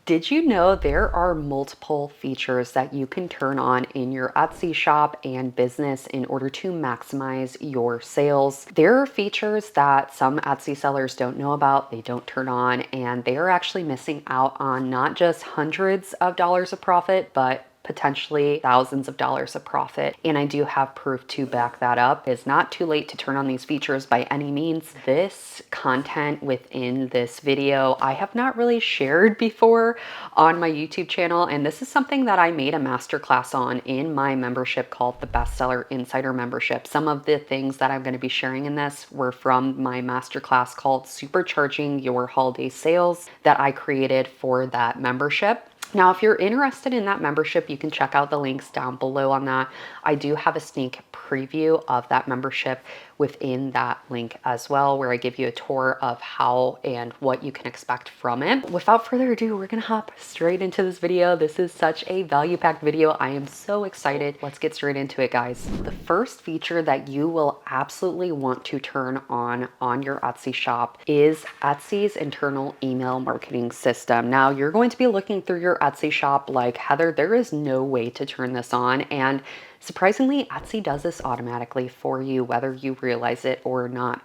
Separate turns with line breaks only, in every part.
Did you know there are multiple features that you can turn on in your Etsy shop and business in order to maximize your sales? There are features that some Etsy sellers don't know about, they don't turn on, and they are actually missing out on not just hundreds of dollars of profit, but potentially thousands of dollars of profit. And I do have proof to back that up. It's not too late to turn on these features by any means. This content within this video, I have not really shared before on my YouTube channel. And this is something that I made a masterclass on in my membership called the Bestseller Insider Membership. Some of the things that I'm going to be sharing in this were from my masterclass called Supercharging Your Holiday Sales that I created for that membership. Now, if you're interested in that membership, you can check out the links down below on that. I do have a sneak preview of that membership within that link as well, where I give you a tour of how and what you can expect from it. Without further ado, we're gonna hop straight into this video. This is such a value-packed video. I am so excited. Let's get straight into it, guys. The first feature that you will absolutely want to turn on your Etsy shop is Etsy's internal email marketing system. Now, you're going to be looking through your Etsy shop like, Heather, there is no way to turn this on. And surprisingly, Etsy does this automatically for you, whether you realize it or not.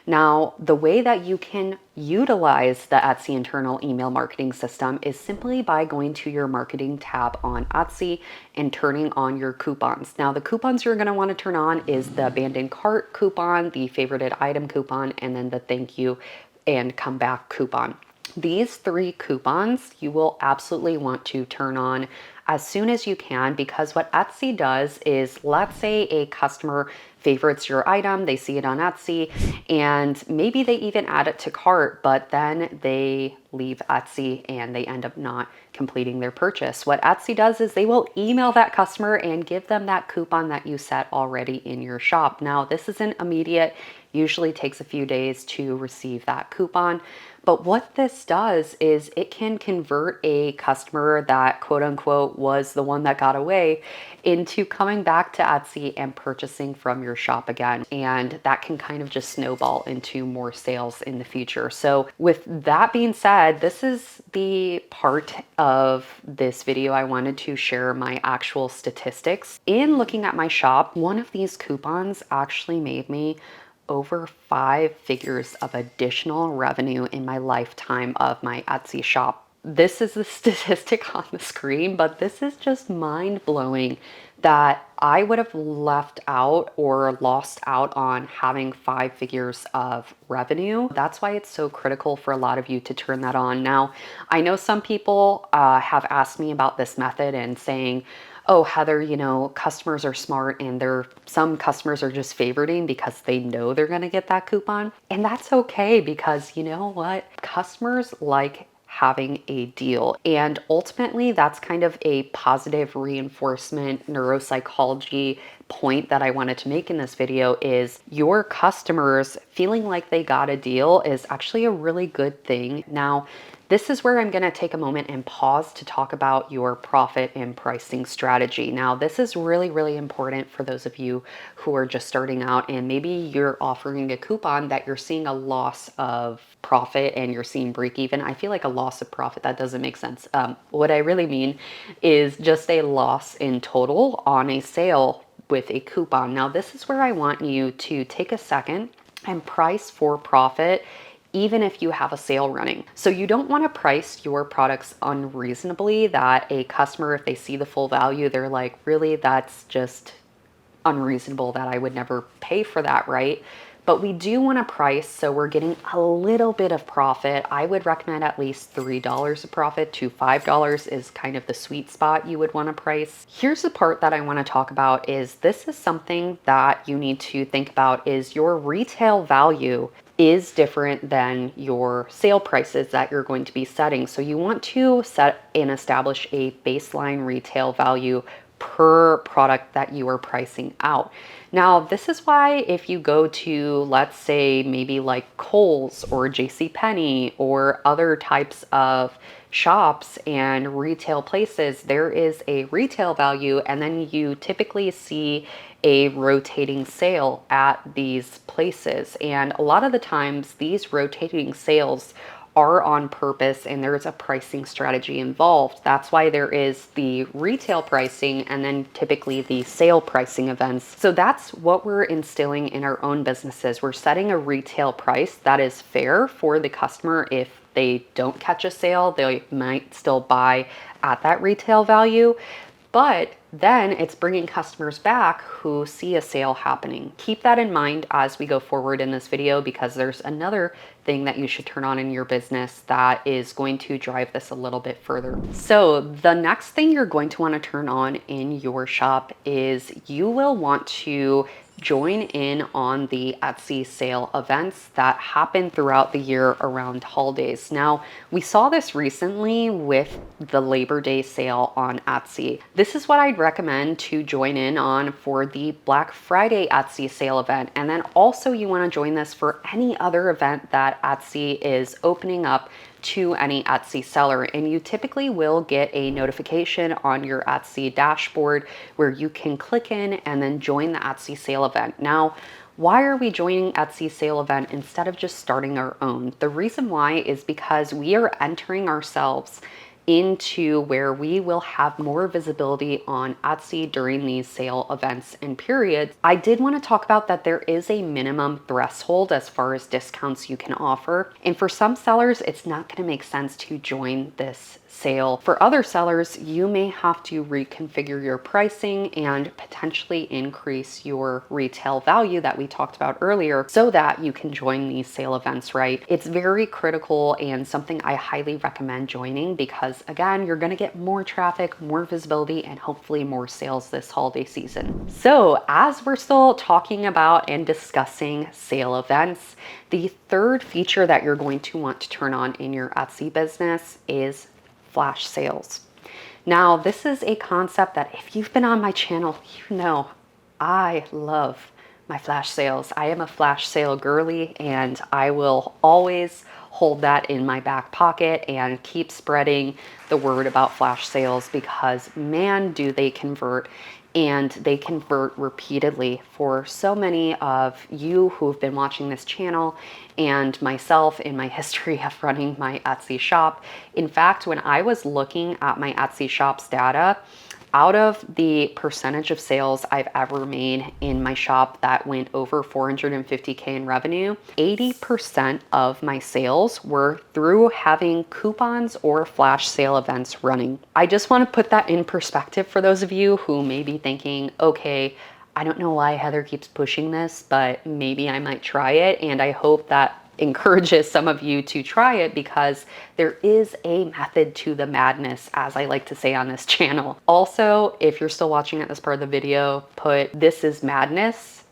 Now, the way that you can utilize the Etsy internal email marketing system is simply by going to your marketing tab on Etsy and turning on your coupons. Now, the coupons you're going to want to turn on is the abandoned cart coupon, the favorited item coupon, and then the thank you and come back coupon. These three coupons you will absolutely want to turn on as soon as you can, because what Etsy does is, let's say a customer favorites your item, they see it on Etsy, and maybe they even add it to cart, but then they leave Etsy and they end up not completing their purchase. What Etsy does is they will email that customer and give them that coupon that you set already in your shop. Now, this isn't immediate, usually takes a few days to receive that coupon. But what this does is it can convert a customer that quote unquote was the one that got away into coming back to Etsy and purchasing from your shop again. And that can kind of just snowball into more sales in the future. So with that being said, this is the part of this video I wanted to share my actual statistics. In looking at my shop, one of these coupons actually made me over 5 figures of additional revenue in my lifetime of my Etsy shop. This is the statistic on the screen, but this is just mind-blowing that I would have left out or lost out on having 5 figures of revenue. That's why it's so critical for a lot of you to turn that on. Now, I know some people have asked me about this method and saying, oh, Heather, you know, customers are smart and some customers are just favoriting because they know they're going to get that coupon. And that's okay, because you know what? Customers like having a deal. And ultimately, that's kind of a positive reinforcement neuropsychology point that I wanted to make in this video is your customers feeling like they got a deal is actually a really good thing. Now, this is where I'm going to take a moment and pause to talk about your profit and pricing strategy. Now, this is really, really important for those of you who are just starting out and maybe you're offering a coupon that you're seeing a loss of profit and you're seeing break even. I feel like a loss of profit, that doesn't make sense. What I really mean is just a loss in total on a sale with a coupon. Now, this is where I want you to take a second and price for profit even if you have a sale running. So you don't want to price your products unreasonably that a customer, if they see the full value, they're like, really, that's just unreasonable that I would never pay for that, right? But we do want to price so we're getting a little bit of profit. I would recommend at least $3 of profit to $5 is kind of the sweet spot you would want to price. Here's the part that I want to talk about is this is something that you need to think about is your retail value is different than your sale prices that you're going to be setting. So you want to set and establish a baseline retail value per product that you are pricing out. Now, this is why if you go to, let's say, maybe like Kohl's or JCPenney or other types of shops and retail places, there is a retail value, and then you typically see a rotating sale at these places. And a lot of the times, these rotating sales are on purpose and there's a pricing strategy involved. That's why there is the retail pricing and then typically the sale pricing events. So that's what we're instilling in our own businesses. We're setting a retail price that is fair for the customer. If they don't catch a sale, they might still buy at that retail value. But then it's bringing customers back who see a sale happening. Keep that in mind as we go forward in this video, because there's another thing that you should turn on in your business that is going to drive this a little bit further. So the next thing you're going to want to turn on in your shop is you will want to join in on the Etsy sale events that happen throughout the year around holidays. Now, we saw this recently with the Labor Day sale on Etsy. This is what I'd recommend to join in on for the Black Friday Etsy sale event. And then also you want to join this for any other event that Etsy is opening up to any Etsy seller, and you typically will get a notification on your Etsy dashboard where you can click in and then join the Etsy sale event. Now, why are we joining Etsy sale event instead of just starting our own? The reason why is because we are entering ourselves into where we will have more visibility on Etsy during these sale events and periods. I did want to talk about that there is a minimum threshold as far as discounts you can offer. And for some sellers, it's not going to make sense to join this sale. For other sellers, you may have to reconfigure your pricing and potentially increase your retail value that we talked about earlier so that you can join these sale events, right? It's very critical and something I highly recommend joining because, again, you're going to get more traffic, more visibility, and hopefully more sales this holiday season. So as we're still talking about and discussing sale events, the third feature that you're going to want to turn on in your Etsy business is flash sales. Now, this is a concept that if you've been on my channel, you know I love my flash sales. I am a flash sale girly, and I will always hold that in my back pocket and keep spreading the word about flash sales because, man, do they convert. And they convert repeatedly for so many of you who've been watching this channel and myself in my history of running my Etsy shop. In fact, when I was looking at my Etsy shop's data, out of the percentage of sales I've ever made in my shop that went over 450K in revenue, 80% of my sales were through having coupons or flash sale events running. I just want to put that in perspective for those of you who may be thinking, okay, I don't know why Heather keeps pushing this, but maybe I might try it. And I hope that encourages some of you to try it because there is a method to the madness, as I like to say on this channel. Also, if you're still watching at this part of the video, put "this is madness" ...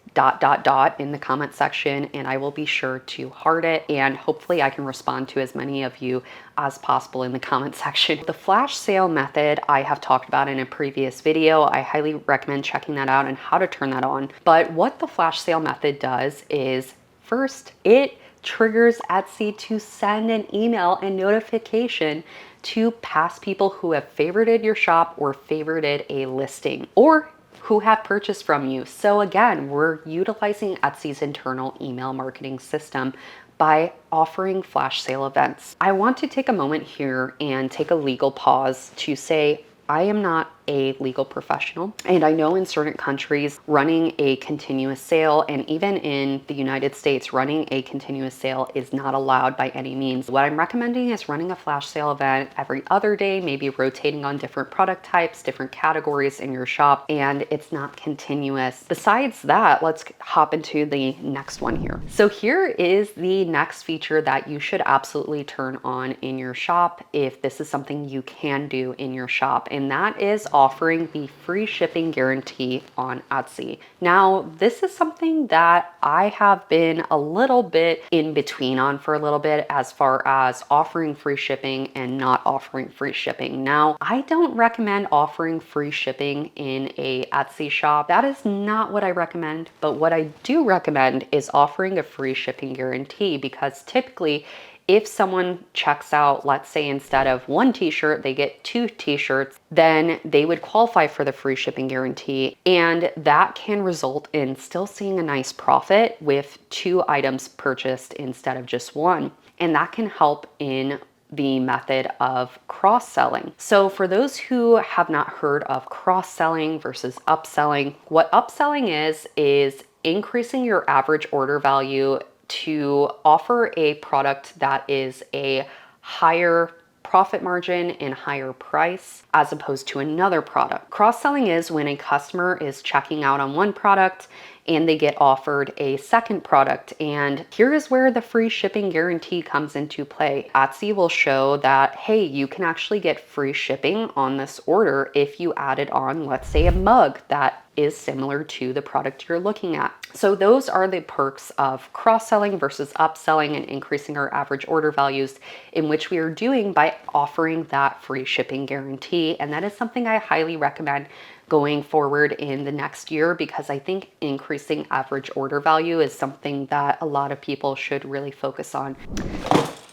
in the comment section and I will be sure to heart it, and hopefully I can respond to as many of you as possible in the comment section. The flash sale method I have talked about in a previous video. I highly recommend checking that out and how to turn that on. But what the flash sale method does is, first, it triggers Etsy to send an email and notification to past people who have favorited your shop or favorited a listing or who have purchased from you. So again, we're utilizing Etsy's internal email marketing system by offering flash sale events. I want to take a moment here and take a legal pause to say I am not a legal professional, and I know in certain countries running a continuous sale, and even in the United States running a continuous sale, is not allowed by any means. What I'm recommending is running a flash sale event every other day, maybe rotating on different product types, different categories in your shop, and it's not continuous. Besides that, let's hop into the next one here. So here is the next feature that you should absolutely turn on in your shop if this is something you can do in your shop, and that is offering the free shipping guarantee on Etsy. Now, this is something that I have been a little bit in between on for a little bit as far as offering free shipping and not offering free shipping. Now, I don't recommend offering free shipping in a Etsy shop. That is not what I recommend, but what I do recommend is offering a free shipping guarantee, because typically if someone checks out, let's say instead of one t-shirt, they get 2 t-shirts, then they would qualify for the free shipping guarantee. And that can result in still seeing a nice profit with 2 items purchased instead of just 1. and that can help in the method of cross-selling. So for those who have not heard of cross-selling versus upselling, what upselling is increasing your average order value to offer a product that is a higher profit margin and higher price as opposed to another product. Cross-selling is when a customer is checking out on one product and they get offered a second product. And here is where the free shipping guarantee comes into play. Etsy will show that, hey, you can actually get free shipping on this order if you added on, let's say, a mug that is similar to the product you're looking at. So those are the perks of cross-selling versus upselling and increasing our average order values, in which we are doing by offering that free shipping guarantee. And that is something I highly recommend going forward in the next year, because I think increasing average order value is something that a lot of people should really focus on.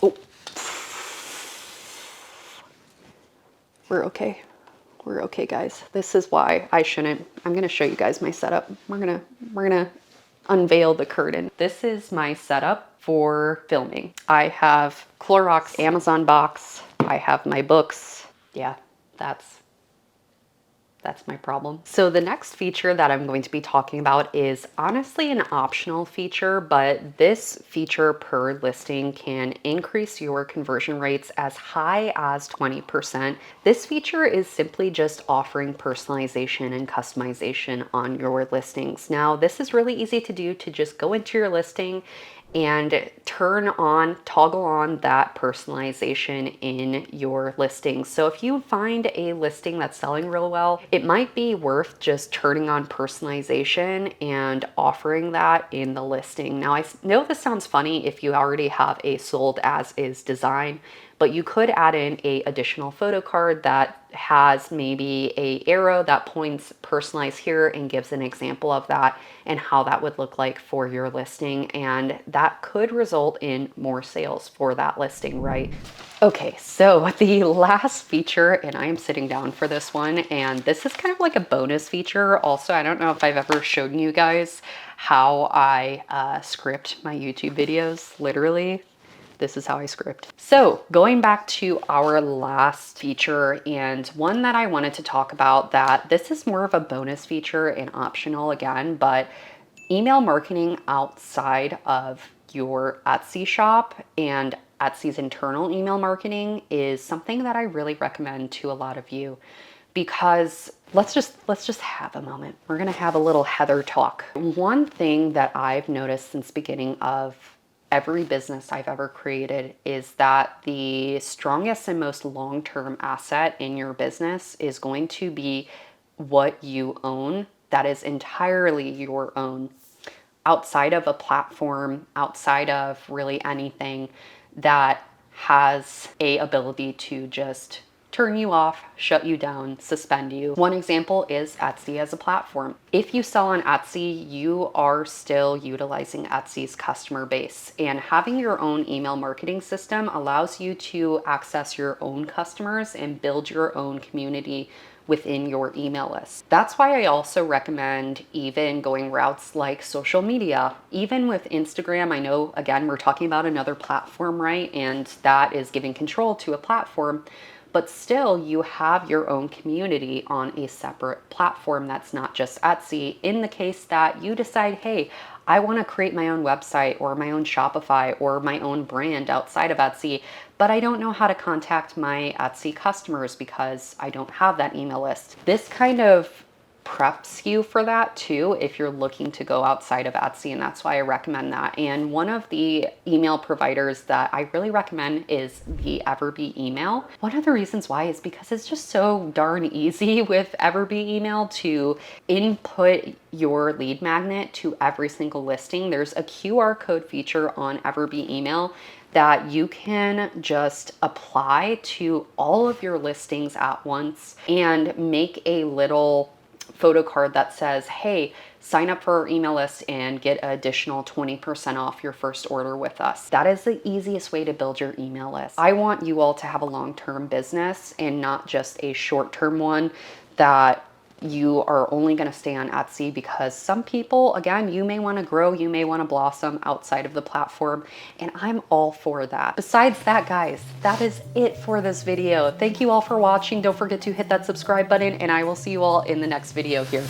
Oh, we're okay. We're okay, guys. This is why I shouldn't. I'm gonna show you guys my setup. We're gonna unveil the curtain. This is my setup for filming. I have Clorox Amazon box. I have my books. Yeah, that's my problem. So the next feature that I'm going to be talking about is honestly an optional feature, but this feature per listing can increase your conversion rates as high as 20%. This feature is simply just offering personalization and customization on your listings. Now, this is really easy to do, to just go into your listing and toggle on that personalization in your listings. So if you find a listing that's selling real well, it might be worth just turning on personalization and offering that in the listing. Now, I know this sounds funny if you already have a sold as is design, but you could add in a additional photo card that has maybe a arrow that points personalize here and gives an example of that and how that would look like for your listing. And that could result in more sales for that listing, right? Okay, so the last feature, and I am sitting down for this one, and this is kind of like a bonus feature. Also, I don't know if I've ever shown you guys how I script my YouTube videos, literally. This is how I script. So going back to our last feature, and one that I wanted to talk about, that this is more of a bonus feature and optional again, but email marketing outside of your Etsy shop and Etsy's internal email marketing is something that I really recommend to a lot of you, because let's just have a moment. We're gonna have a little Heather talk. One thing that I've noticed since beginning of every business I've ever created is that the strongest and most long-term asset in your business is going to be what you own that is entirely your own, outside of a platform, outside of really anything that has a ability to just turn you off, shut you down, suspend you. One example is Etsy as a platform. If you sell on Etsy, you are still utilizing Etsy's customer base, and having your own email marketing system allows you to access your own customers and build your own community within your email list. That's why I also recommend even going routes like social media. Even with Instagram, I know, again, we're talking about another platform, right? And that is giving control to a platform, but still you have your own community on a separate platform that's not just Etsy. In the case that you decide, hey, I want to create my own website or my own Shopify or my own brand outside of Etsy, but I don't know how to contact my Etsy customers because I don't have that email list. This kind of preps you for that too if you're looking to go outside of Etsy, and that's why I recommend that. And one of the email providers that I really recommend is the Everbee email. One of the reasons why is because it's just so darn easy with Everbee email to input your lead magnet to every single listing. There's a QR code feature on Everbee email that you can just apply to all of your listings at once and make a little photo card that says, hey, sign up for our email list and get an additional 20% off your first order with us. That is the easiest way to build your email list. I want you all to have a long-term business and not just a short-term one that You are only going to stay on Etsy because some people, again, you may want to grow, you may want to blossom outside of the platform, and I'm all for that. Besides that, guys, that is it for this video. Thank you all for watching. Don't forget to hit that subscribe button, and I will see you all in the next video here.